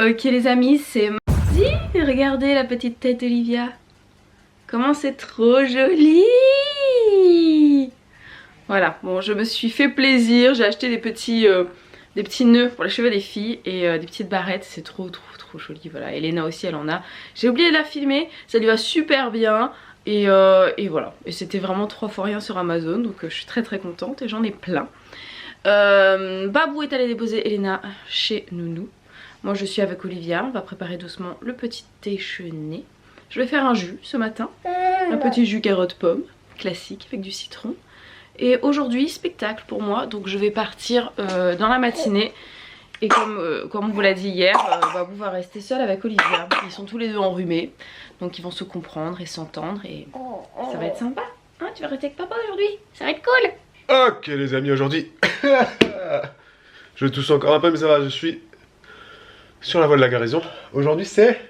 Ok les amis, c'est mardi. Regardez la petite tête d'Olivia. Comment c'est trop joli. Voilà, bon je me suis fait plaisir. J'ai acheté des petits nœuds pour les cheveux des filles et des petites barrettes. C'est trop joli. Voilà, Elena aussi elle en a. J'ai oublié de la filmer, ça lui va super bien. Et voilà, et c'était vraiment 3 fois rien sur Amazon. Donc je suis très contente et j'en ai plein. Babou est allé déposer Elena chez Nounou. Moi je suis avec Olivia, on va préparer doucement le petit déjeuner. Je vais faire un jus ce matin, un petit jus carotte pomme, classique avec du citron. Et aujourd'hui spectacle pour moi, donc je vais partir dans la matinée. Et comme on vous l'a dit hier, Babou va rester seul avec Olivia. Ils sont tous les deux enrhumés, donc ils vont se comprendre et s'entendre et ça va être sympa. Hein, tu vas rester avec papa aujourd'hui, ça va être cool. Ok les amis, aujourd'hui, je tousse encore un peu mais ça va, je suis sur la voie de la guérison. Aujourd'hui c'est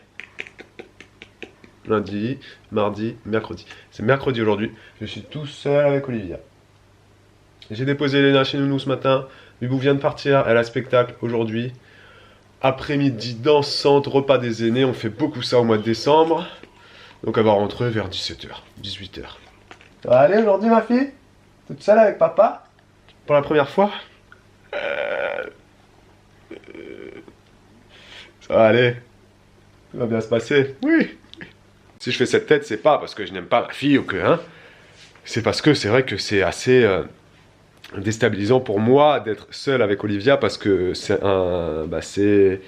lundi, mardi, mercredi. C'est mercredi aujourd'hui, je suis tout seul avec Olivia. J'ai déposé Elena chez Nounou ce matin, Bibou vient de partir, elle a spectacle aujourd'hui. Après-midi dansante, repas des aînés, on fait beaucoup ça au mois de décembre. Donc elle va rentrer vers 17h, 18h. Ça va aller aujourd'hui ma fille? Toute seule avec papa? Pour la première fois? Ça va aller. Ça va bien se passer. Oui. Si je fais cette tête, c'est pas parce que je n'aime pas ma fille ou que... Hein, c'est parce que c'est vrai que c'est assez déstabilisant pour moi d'être seul avec Olivia parce que c'est un... Bah c'est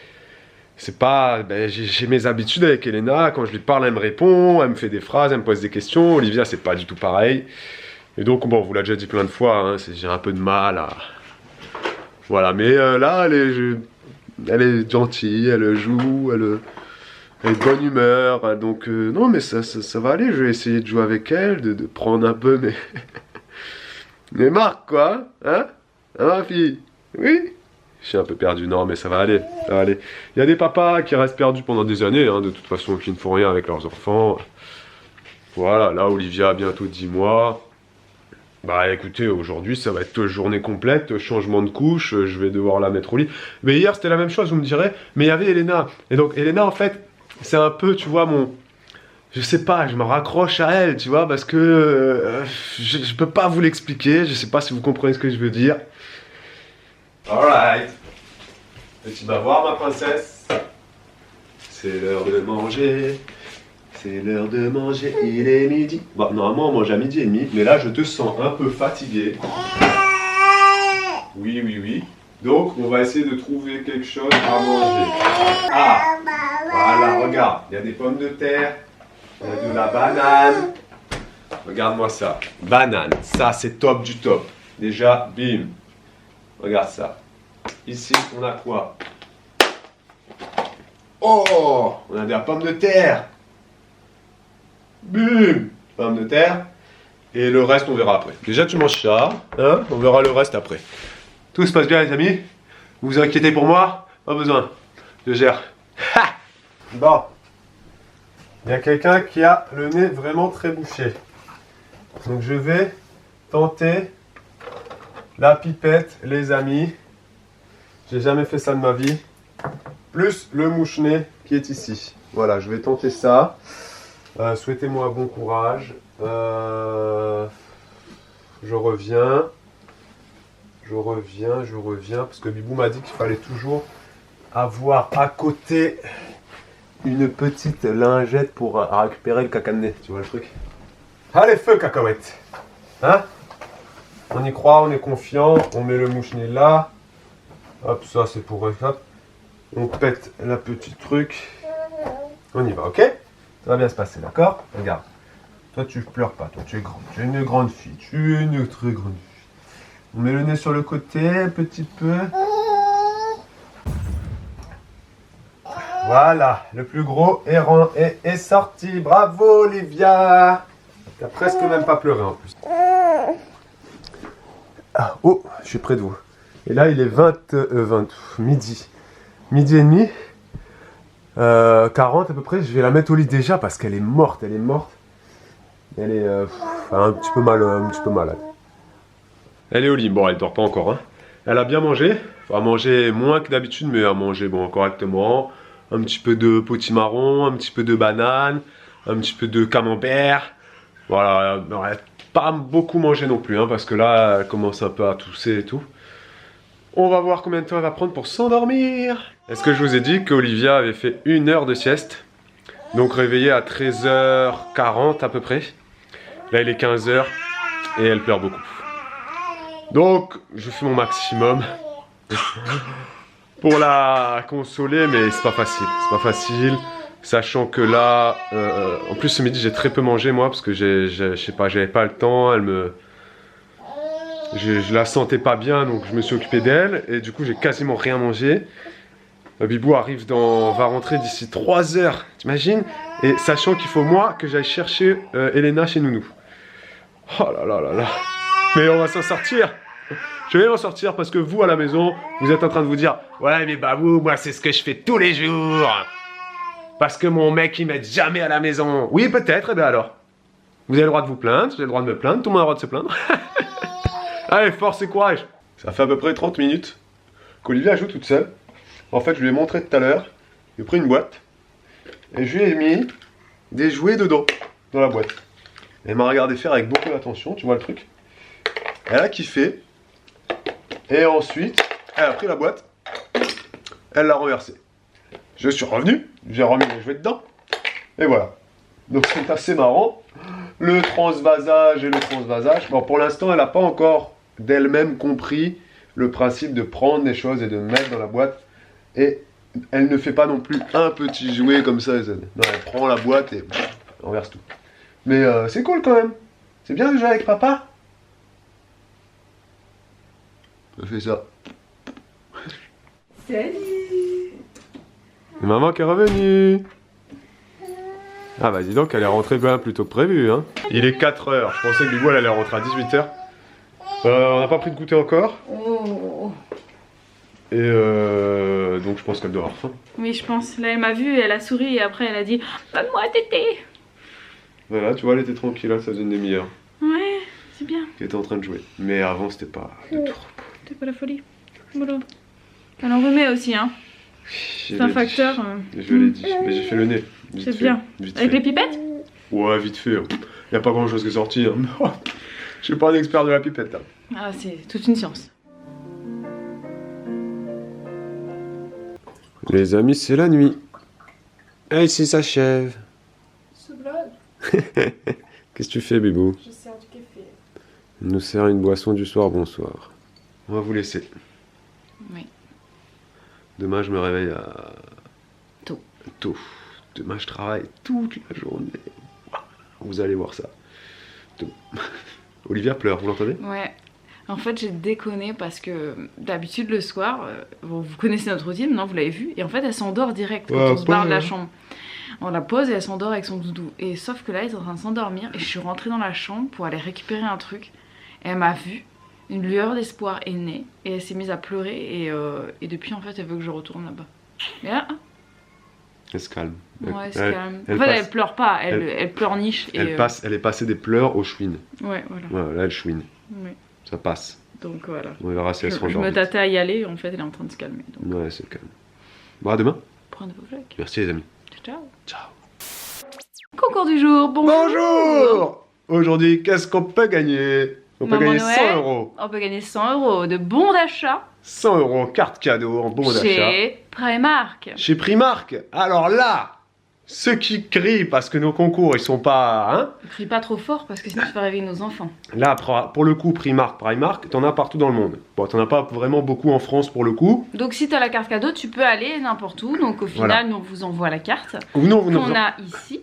pas... Bah, j'ai mes habitudes avec Elena. Quand je lui parle, elle me répond, elle me fait des phrases, elle me pose des questions. Olivia, c'est pas du tout pareil. Et donc, bon, on vous l'a déjà dit plein de fois, hein, j'ai un peu de mal à... Voilà, mais là, elle est gentille, elle joue, elle est de bonne humeur. Donc, non, mais ça va aller. Je vais essayer de jouer avec elle, de prendre un peu mes marques, quoi. Hein? Hein, ma fille? Oui? Je suis un peu perdu. Non, mais ça va aller. Ça va aller. Il y a des papas qui restent perdus pendant des années, hein, de toute façon, qui ne font rien avec leurs enfants. Voilà, là, Olivia a bientôt 10 mois. Bah écoutez, aujourd'hui ça va être journée complète, changement de couche, je vais devoir la mettre au lit. Mais hier c'était la même chose, vous me direz, mais il y avait Elena. Et donc Elena en fait, c'est un peu, tu vois, je sais pas, je me raccroche à elle, tu vois, parce que je peux pas vous l'expliquer, je sais pas si vous comprenez ce que je veux dire. Alright. Petit bavoir ma princesse. C'est l'heure de manger. C'est l'heure de manger, il est midi. Bon, normalement on mange à midi et demi, mais là je te sens un peu fatigué. Oui. Donc on va essayer de trouver quelque chose à manger. Ah, voilà, regarde, il y a des pommes de terre, il y a de la banane. Regarde-moi ça, banane, ça c'est top du top. Déjà, bim, regarde ça. Ici on a quoi? Oh, on a de la pomme de terre. Bim! Pomme de terre. Et le reste, on verra après. Déjà, tu manges ça. Hein? On verra le reste après. Tout se passe bien, les amis? Vous vous inquiétez pour moi? Pas besoin. Je gère. Ha! Bon. Il y a quelqu'un qui a le nez vraiment très bouché. Donc, je vais tenter la pipette, les amis. J'ai jamais fait ça de ma vie. Plus le mouche-nez qui est ici. Voilà, je vais tenter ça. Souhaitez-moi bon courage. Je reviens, parce que Bibou m'a dit qu'il fallait toujours avoir à côté une petite lingette pour récupérer le caca de nez. Tu vois le truc? Allez, feu cacahuète. Hein? On y croit, on est confiant. On met le mouche-nez là. Hop, ça c'est pour... Hop. On pète la petite truc. On y va, ok? Ça va bien se passer, d'accord? Regarde. Toi, tu pleures pas. Toi, tu es grande. Tu es une grande fille. Tu es une très grande fille. On met le nez sur le côté, un petit peu. Voilà. Le plus gros errant est sorti. Bravo, Olivia. T'as presque même pas pleuré, en plus. Ah, oh, je suis près de vous. Et là, il est midi. Midi et demi. 40 à peu près, je vais la mettre au lit déjà parce qu'elle est morte, Elle est un petit peu malade. Elle est au lit, bon elle dort pas encore, hein. Elle a bien mangé, enfin mangé moins que d'habitude mais elle a mangé bon correctement. un petit peu de potimarron, un petit peu de banane, un petit peu de camembert. Voilà, pas beaucoup manger non plus, hein, parce que là, elle commence un peu à tousser et tout. On va voir combien de temps elle va prendre pour s'endormir. Est-ce que je vous ai dit qu'Olivia avait fait 1 heure de sieste? Donc réveillée à 13h40 à peu près. Là, il est 15h et elle pleure beaucoup. Donc, je fais mon maximum pour la consoler, mais c'est pas facile. C'est pas facile, sachant que là, en plus ce midi j'ai très peu mangé moi parce que je sais pas, j'avais pas le temps. Je la sentais pas bien, donc je me suis occupé d'elle et du coup j'ai quasiment rien mangé. Bibou va rentrer d'ici 3 heures, t'imagines? Et sachant qu'il faut moi que j'aille chercher Elena chez Nounou. Oh là là là là. Mais on va s'en sortir. Je vais m'en sortir parce que vous à la maison, vous êtes en train de vous dire ouais mais Babou, moi c'est ce que je fais tous les jours. Parce que mon mec il m'aide jamais à la maison. Oui peut-être, et bien alors. Vous avez le droit de vous plaindre, vous avez le droit de me plaindre, tout le monde a le droit de se plaindre. Allez, force et courage. Ça fait à peu près 30 minutes qu'Olivia joue toute seule. En fait je lui ai montré tout à l'heure, j'ai pris une boîte et je lui ai mis des jouets dedans, dans la boîte. Elle m'a regardé faire avec beaucoup d'attention, tu vois le truc. Elle a kiffé. Et ensuite, elle a pris la boîte. Elle l'a renversée. Je suis revenu, j'ai remis les jouets dedans. Et voilà. Donc c'est assez marrant. Le transvasage et le transvasage. Bon, pour l'instant, elle n'a pas encore d'elle-même compris le principe de prendre des choses et de mettre dans la boîte. Et elle ne fait pas non plus un petit jouet comme ça. Non, elle prend la boîte et elle renverse tout. Mais c'est cool quand même. C'est bien de jouer avec papa. Je fais ça. Salut. Maman qui est revenue. Ah bah dis donc, elle est rentrée bien plus tôt que prévu, hein. Il est 4h, je pensais que Bibou elle allait rentrer à 18h. On n'a pas pris de goûter encore. Oh. Et donc je pense qu'elle doit avoir faim. Oui, je pense. Là, elle m'a vue, elle a souri et après elle a dit donne-moi tété. Voilà, tu vois, elle était tranquille, là, ça faisait une demi-heure. Ouais, c'est bien. Elle était en train de jouer. Mais avant, c'était pas de tout. C'était pas la folie. Voilà. Elle en remet aussi, hein. C'est un facteur. Je l'ai dit, mais j'ai fait le nez. C'est bien. Avec les pipettes? Ouais, vite fait. Y a pas grand chose qui est sorti. Hein. Je suis pas un expert de la pipette. Hein. Ah, c'est toute une science. Les amis, c'est la nuit. Et ici s'achève. Ce blog. Qu'est-ce que tu fais, Bibou? Je sers du café. Il nous sert une boisson du soir, bonsoir. On va vous laisser. Oui. Demain, je me réveille à... Tôt. Demain, je travaille toute la journée. Vous allez voir ça. Tôt. Olivia pleure, vous l'entendez? Ouais. En fait, j'ai déconné parce que d'habitude, le soir, vous connaissez notre routine, non? Vous l'avez vu. Et en fait, elle s'endort direct quand on se barre de la chambre. On la pose et elle s'endort avec son doudou. Et sauf que là, elle est en train de s'endormir. Et je suis rentrée dans la chambre pour aller récupérer un truc. Et elle m'a vue. Une lueur d'espoir est née. Et elle s'est mise à pleurer. Et depuis, en fait, elle veut que je retourne là-bas. Et là, Elle se calme. ouais, elle se calme. En fait, elle pleure pas. Elle pleurniche. Et Elle est passée des pleurs au chouine. Ouais, voilà. Voilà, là, elle chouine. Ouais. Ça passe. Donc voilà. On verra si elle se Je rendort. me tâtais à y aller. En fait, elle est en train de se calmer. Donc, Ouais, c'est calme. Bon, à demain. prenez vos vlogs. Merci, les amis. Ciao. Ciao. Concours du jour. Bonjour. Aujourd'hui, qu'est-ce qu'on peut gagner? On peut Maman gagner Noël. 100 euros. On peut gagner 100 € de bons d'achat 100 euros en carte cadeau, en bon d'achat. chez Primark. Chez Primark. Alors là, ceux qui crient parce que nos concours, ils sont pas... Hein, Ne crie pas trop fort parce que sinon tu vas réveiller nos enfants. là, pour le coup, Primark, t'en as partout dans le monde. Bon, t'en as pas vraiment beaucoup en France pour le coup. Donc si tu as la carte cadeau, tu peux aller n'importe où. Donc au final, Voilà. nous on vous envoie la carte Ou non, qu'on a ici.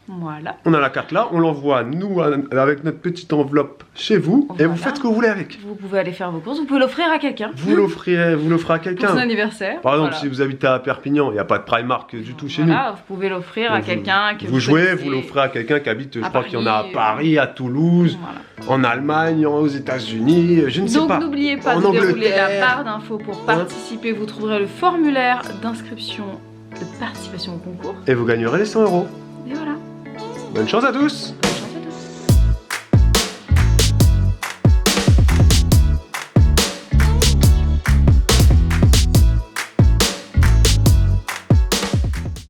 Voilà. on a la carte là, on l'envoie, nous, avec notre petite enveloppe chez vous, et vous Voilà. faites ce que vous voulez avec. Vous pouvez aller faire vos courses, vous pouvez l'offrir à quelqu'un. Vous l'offrez à Pour quelqu'un. son anniversaire. Par exemple, Voilà. si vous habitez à Perpignan, il n'y a pas de Primark du tout chez nous. Voilà, vous pouvez l'offrir à Donc, quelqu'un que vous jouez, connaissez. vous l'offrez à quelqu'un qui habite, je À crois qu'il y en a à Paris, Paris, à Toulouse, Voilà. en Allemagne, aux États-Unis, je ne sais Donc pas. n'oubliez pas En de dérouler Angleterre. la barre d'infos pour participer. Vous trouverez le formulaire d'inscription de participation au concours. Et vous gagnerez les 100 euros. Et voilà. Bonne chance à tous!